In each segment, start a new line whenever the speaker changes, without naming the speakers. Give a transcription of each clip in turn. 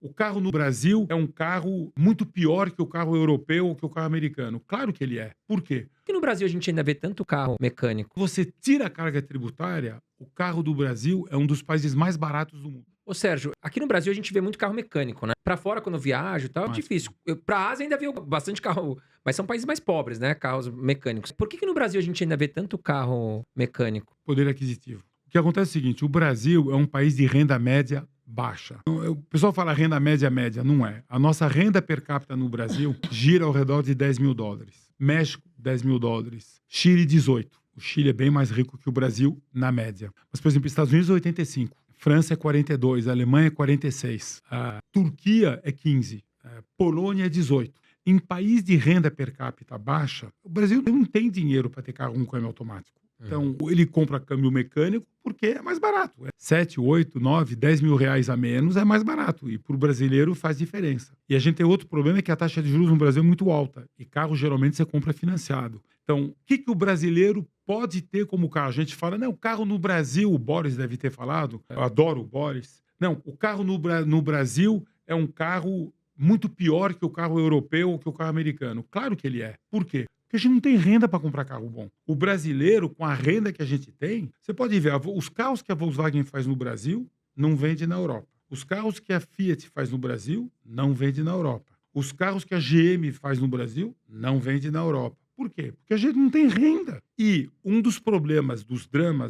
O carro no Brasil é um carro muito pior que o carro europeu ou que o carro americano. Claro que ele é. Por quê?
Que no Brasil a gente ainda vê tanto carro mecânico.
Você tira a carga tributária, o carro do Brasil é um dos países mais baratos do mundo.
Ô Sérgio, aqui no Brasil a gente vê muito carro mecânico, né? Pra fora, quando eu viajo e tal, é
Mas,
difícil. Pra Ásia ainda vi bastante carro, mas são países mais pobres, né? Carros mecânicos. Por que no Brasil a gente ainda vê tanto carro mecânico?
poder aquisitivo. O que acontece é o seguinte, o Brasil é um país de renda média baixa. O pessoal fala renda média média, não é. A nossa renda per capita no Brasil gira ao redor de 10 mil dólares. México, 10 mil dólares. Chile, 18. O Chile é bem mais rico que o Brasil na média. Mas, por exemplo, Estados Unidos, 85. França é 42, a Alemanha é 46, a Turquia é 15, a Polônia é 18. Em país de renda per capita baixa, o Brasil não tem dinheiro para ter carro com câmbio automático. Então, ele compra câmbio mecânico porque é mais barato. 7, 8, 9, 10 mil reais a menos é mais barato. E para o brasileiro faz diferença. E a gente tem outro problema, é que a taxa de juros no Brasil é muito alta. E carro geralmente você compra financiado. Então, o que o brasileiro pode ter como carro? A gente fala, não, o carro no Brasil, o Boris deve ter falado, eu adoro o Boris. Não, o carro no Brasil é um carro muito pior que o carro europeu ou que o carro americano. Claro que ele é. Por quê? Porque a gente não tem renda para comprar carro bom. O brasileiro, com a renda que a gente tem, você pode ver, os carros que a Volkswagen faz no Brasil não vende na Europa. Os carros que a Fiat faz no Brasil não vende na Europa. Os carros que a GM faz no Brasil não vende na Europa. Por quê? Porque a gente não tem renda. E um dos problemas,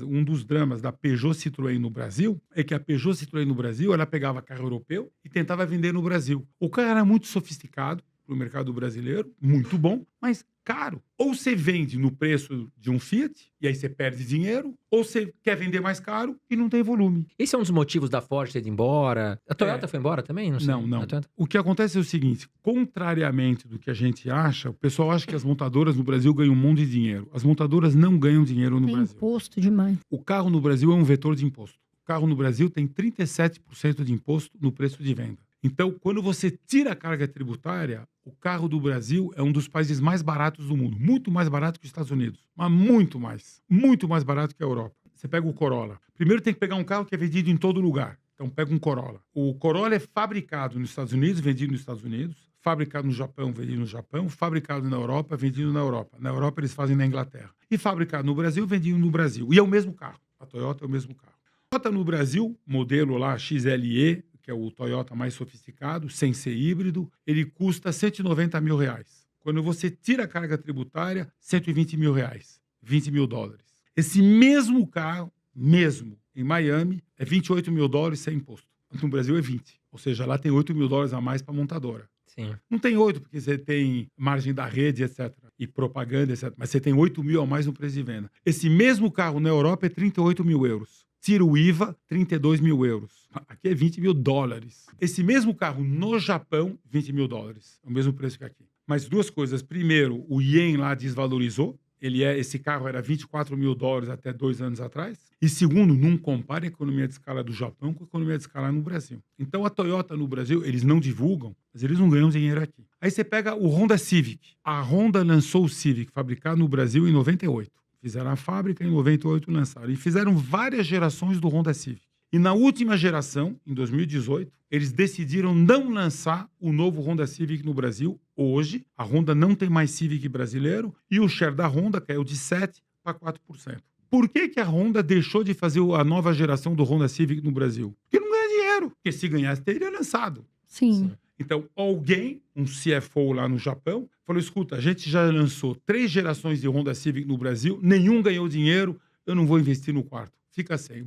um dos dramas da Peugeot Citroën no Brasil é que a Peugeot Citroën no Brasil, ela pegava carro europeu e tentava vender no Brasil. O carro era muito sofisticado para o mercado brasileiro, muito bom, mas caro. Ou você vende no preço de um Fiat, e aí você perde dinheiro, ou você quer vender mais caro e não tem volume.
Esse é um dos motivos da Ford ter ido embora. A Toyota foi embora também? Não sei.
Não, não.
A Toyota-
O que acontece é o seguinte, contrariamente do que a gente acha, o pessoal acha que as montadoras no Brasil ganham um monte de dinheiro. As montadoras não ganham dinheiro no
Tem
Brasil.
imposto demais.
O carro no Brasil é um vetor de imposto. O carro no Brasil tem 37% de imposto no preço de venda. Então, quando você tira a carga tributária, o carro do Brasil é um dos países mais baratos do mundo. Muito mais barato que os Estados Unidos. Mas muito mais. Muito mais barato que a Europa. Você pega o Corolla. Primeiro tem que pegar um carro que é vendido em todo lugar. Então, pega um Corolla. O Corolla é fabricado nos Estados Unidos, vendido nos Estados Unidos. Fabricado no Japão, vendido no Japão. Fabricado na Europa, vendido na Europa. Na Europa, eles fazem na Inglaterra. E fabricado no Brasil, vendido no Brasil. E é o mesmo carro. A Toyota é o mesmo carro. Toyota no Brasil, modelo lá XLE, que é o Toyota mais sofisticado, sem ser híbrido, ele custa 190 mil reais. Quando você tira a carga tributária, 120 mil reais, 20 mil dólares. Esse mesmo carro, mesmo, em Miami, é 28 mil dólares sem imposto. No Brasil é 20. Ou seja, lá tem 8 mil dólares a mais para a montadora.
Sim.
Não tem 8, porque você tem margem da rede, etc. E propaganda, etc. Mas você tem 8 mil a mais no preço de venda. Esse mesmo carro na Europa é 38 mil euros. Tira o IVA, 32 mil euros. Aqui é 20 mil dólares. Esse mesmo carro no Japão, 20 mil dólares. É o mesmo preço que aqui. Mas duas coisas. Primeiro, o ien lá desvalorizou. Esse carro era 24 mil dólares até 2 anos atrás. E segundo, não compara a economia de escala do Japão com a economia de escala no Brasil. Então a Toyota no Brasil, eles não divulgam, mas eles não ganham dinheiro aqui. Aí você pega o Honda Civic. A Honda lançou o Civic, fabricado no Brasil em 98. Fizeram a fábrica, em 98 lançaram. E fizeram várias gerações do Honda Civic. E na última geração, em 2018, eles decidiram não lançar o novo Honda Civic no Brasil. Hoje, a Honda não tem mais Civic brasileiro e o share da Honda caiu de 7% para 4%. Por que a Honda deixou de fazer a nova geração do Honda Civic no Brasil? Porque não ganha dinheiro. Porque se ganhasse, teria lançado.
Sim.
Então, alguém, um CFO lá no Japão, falou, escuta, a gente já lançou 3 gerações de Honda Civic no Brasil, nenhum ganhou dinheiro, eu não vou investir no quarto. Fica sem.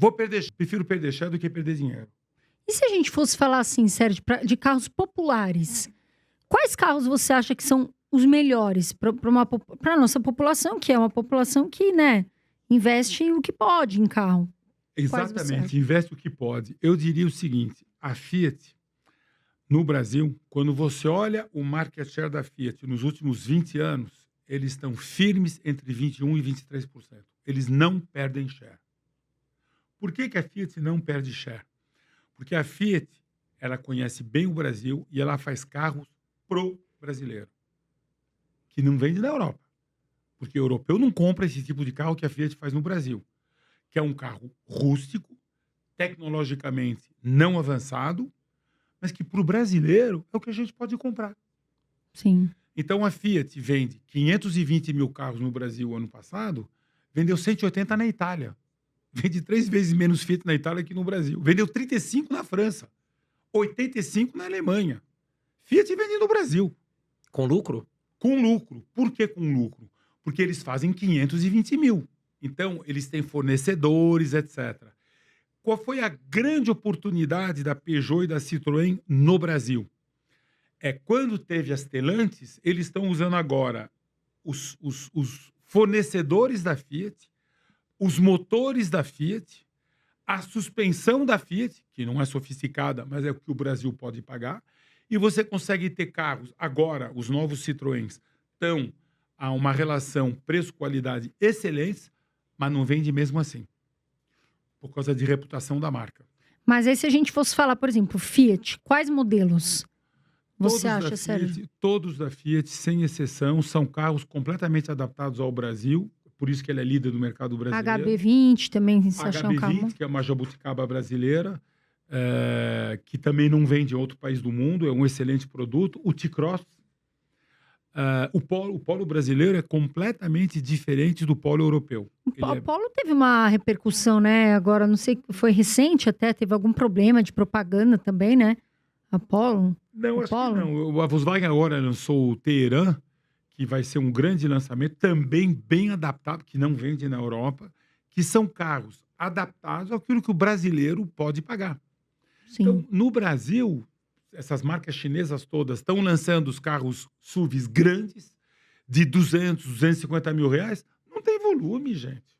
Prefiro perder share do que perder dinheiro.
E se a gente fosse falar assim, Sérgio, de carros populares, quais carros você acha que são os melhores para a nossa população, que é uma população que, né, investe o que pode em carro? Quais você
Exatamente,
acha?
investe o que pode. Eu diria o seguinte, a Fiat, no Brasil, quando você olha o market share da Fiat nos últimos 20 anos, eles estão firmes entre 21% e 23%. Eles não perdem share. Por que a Fiat não perde share? Porque a Fiat, ela conhece bem o Brasil e ela faz carros pro brasileiro, que não vende na Europa. Porque o europeu não compra esse tipo de carro que a Fiat faz no Brasil, que é um carro rústico, tecnologicamente não avançado, mas que para o brasileiro é o que a gente pode comprar.
Sim.
Então a Fiat vende 520 mil carros no Brasil ano passado, vendeu 180 na Itália. Vende 3 vezes menos Fiat na Itália que no Brasil. Vendeu 35 na França, 85 na Alemanha. Fiat vende no Brasil.
Com lucro?
Com lucro. Por que com lucro? Porque eles fazem 520 mil. Então, eles têm fornecedores, etc. Qual foi a grande oportunidade da Peugeot e da Citroën no Brasil? É quando teve as Stellantis, eles estão usando agora os fornecedores da Fiat, os motores da Fiat, a suspensão da Fiat, que não é sofisticada, mas é o que o Brasil pode pagar, e você consegue ter carros. Agora, os novos Citroëns estão a uma relação preço-qualidade excelente, mas não vende mesmo assim, por causa de reputação da marca.
Mas aí se a gente fosse falar, por exemplo, Fiat, quais modelos você
Todos da
acha, Sérgio?
Fiat, todos da Fiat, sem exceção, são carros completamente adaptados ao Brasil, por isso que ele é líder do mercado brasileiro.
HB20 também, você acha um carro?
HB20, que é uma jabuticaba brasileira, que também não vende em outro país do mundo, é um excelente produto. O T-Cross, o Polo brasileiro é completamente diferente do Polo europeu.
O Polo teve uma repercussão, né? Agora, não sei, foi recente até, teve algum problema de propaganda também, né? A Polo?
Não,
o
acho
Polo?
que não. A Volkswagen agora lançou o Teheran, que vai ser um grande lançamento, também bem adaptado, que não vende na Europa, que são carros adaptados àquilo que o brasileiro pode pagar.
Sim.
Então, no Brasil, essas marcas chinesas todas estão lançando os carros SUVs grandes, de 200, 250 mil reais. Não tem volume, gente.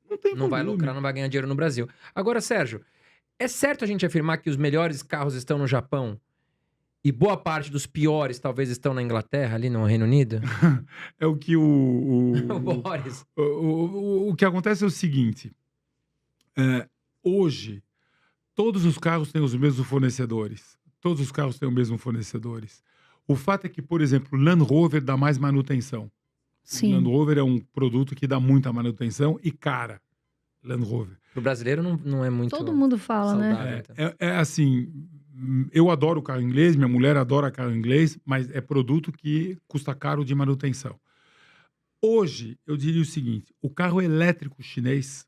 Não tem
Não
volume.
vai lucrar, não vai ganhar dinheiro no Brasil. Agora, Sérgio, é certo a gente afirmar que os melhores carros estão no Japão e boa parte dos piores talvez estão na Inglaterra, ali no Reino Unido?
É o que o
Boris.
que acontece é o seguinte. Hoje, todos os carros têm os mesmos fornecedores. Todos os carros têm os mesmos fornecedores. O fato é que, por exemplo, o Land Rover dá mais manutenção.
Sim.
O Land Rover é um produto que dá muita manutenção e cara. Land Rover.
Pro brasileiro não é muito
Todo mundo fala, né?
saudável. Então.
É assim, eu adoro carro inglês, minha mulher adora carro inglês, mas é produto que custa caro de manutenção. Hoje, eu diria o seguinte, o carro elétrico chinês,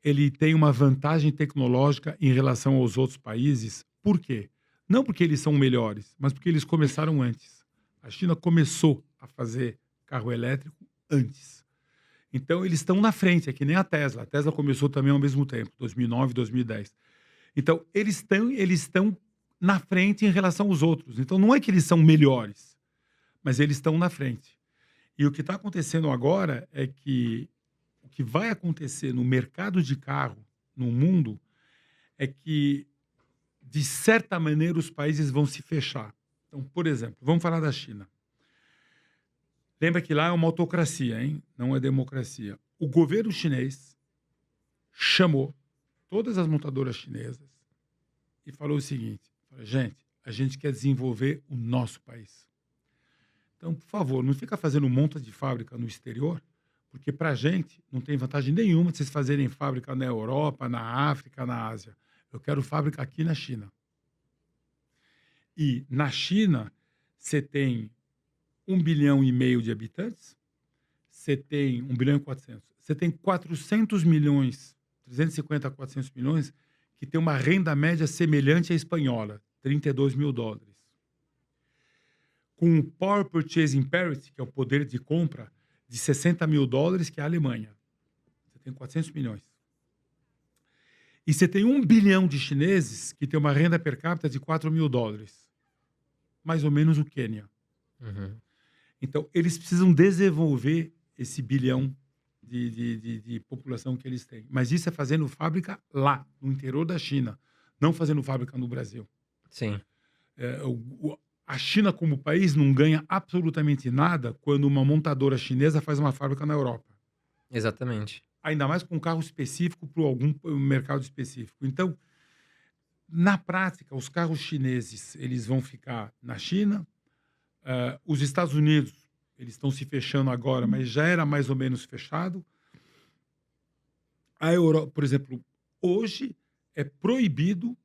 ele tem uma vantagem tecnológica em relação aos outros países. Por quê? Não porque eles são melhores, mas porque eles começaram antes. A China começou a fazer carro elétrico antes. Então, eles estão na frente, é que nem a Tesla. A Tesla começou também ao mesmo tempo, 2009, 2010. Então, eles estão na frente em relação aos outros. Então, não é que eles são melhores, mas eles estão na frente. E o que está acontecendo agora é que o que vai acontecer no mercado de carro no mundo é que, de certa maneira, os países vão se fechar. Então, por exemplo, vamos falar da China. Lembra que lá é uma autocracia, hein? Não é democracia. O governo chinês chamou todas as montadoras chinesas e falou o seguinte: gente, a gente quer desenvolver o nosso país. Então, por favor, não fica fazendo monta de fábrica no exterior, porque para a gente não tem vantagem nenhuma de vocês fazerem fábrica na Europa, na África, na Ásia. Eu quero fábrica aqui na China. E na China, você tem 1,5 bilhão de habitantes, você tem 1,4 bilhão, você tem 400 milhões, 350 a 400 milhões, que tem uma renda média semelhante à espanhola, 32 mil dólares. Com o Power Purchasing Parity, que é o poder de compra, de 60 mil dólares, que é a Alemanha. Você tem 400 milhões. E você tem 1 bilhão de chineses que tem uma renda per capita de 4 mil dólares. Mais ou menos o Quênia.
Uhum.
Então, eles precisam desenvolver esse bilhão de população que eles têm. Mas isso é fazendo fábrica lá, no interior da China, não fazendo fábrica no Brasil.
Sim.
A China, como país, não ganha absolutamente nada quando uma montadora chinesa faz uma fábrica na Europa.
Exatamente.
Ainda mais com um carro específico para algum mercado específico. Então, na prática, os carros chineses eles vão ficar na China. Os Estados Unidos, eles estão se fechando agora, mas já era mais ou menos fechado. A Europa, por exemplo, hoje é proibido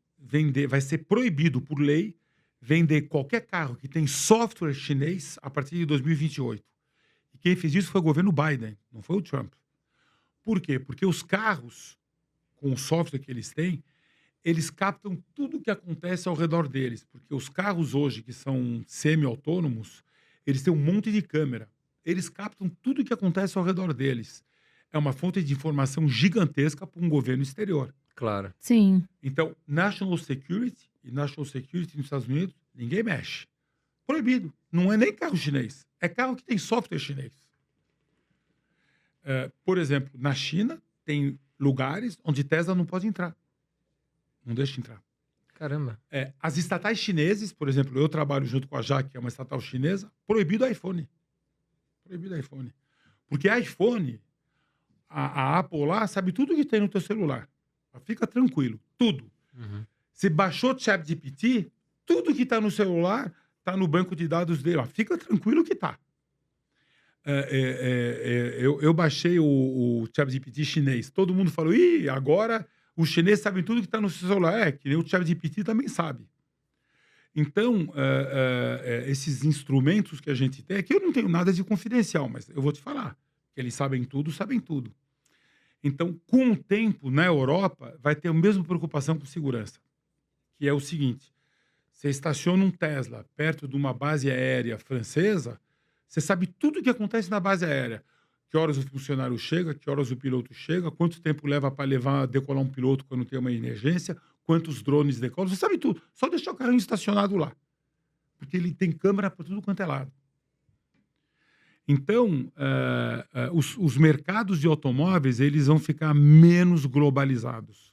vai ser proibido por lei vender qualquer carro que tem software chinês a partir de 2028. E quem fez isso foi o governo Biden, não foi o Trump. Por quê? Porque os carros, com o software que eles têm, eles captam tudo o que acontece ao redor deles. Porque os carros hoje, que são semi-autônomos, eles têm um monte de câmera. Eles captam tudo o que acontece ao redor deles. É uma fonte de informação gigantesca para um governo exterior.
Claro.
Sim.
Então, National Security e National Security nos Estados Unidos, ninguém mexe. Proibido. Não é nem carro chinês. É carro que tem software chinês. Por exemplo, na China, tem lugares onde Tesla não pode entrar. Não deixa entrar.
Caramba.
As estatais chineses, por exemplo, eu trabalho junto com a JAC, que é uma estatal chinesa, proibido iPhone. Proibido iPhone. Porque iPhone, a Apple lá sabe tudo que tem no teu celular. Fica tranquilo. Tudo.
Uhum.
Você baixou o ChatGPT, tudo que está no celular está no banco de dados dele. Ó, fica tranquilo que está. Eu baixei o ChatGPT chinês. Todo mundo falou, ih, agora os chineses sabem tudo que está no seu celular. Que nem o ChatGPT também sabe. Então, esses instrumentos que a gente tem, aqui eu não tenho nada de confidencial, mas eu vou te falar. Que eles sabem tudo, sabem tudo. Então, com o tempo, na Europa, vai ter a mesma preocupação com segurança. Que é o seguinte, você estaciona um Tesla perto de uma base aérea francesa, você sabe tudo o que acontece na base aérea. Que horas o funcionário chega, que horas o piloto chega, quanto tempo leva para decolar um piloto quando tem uma emergência, quantos drones decolam, você sabe tudo. Só deixar o carrinho estacionado lá. Porque ele tem câmera para tudo quanto é lado. Então, os mercados de automóveis eles vão ficar menos globalizados.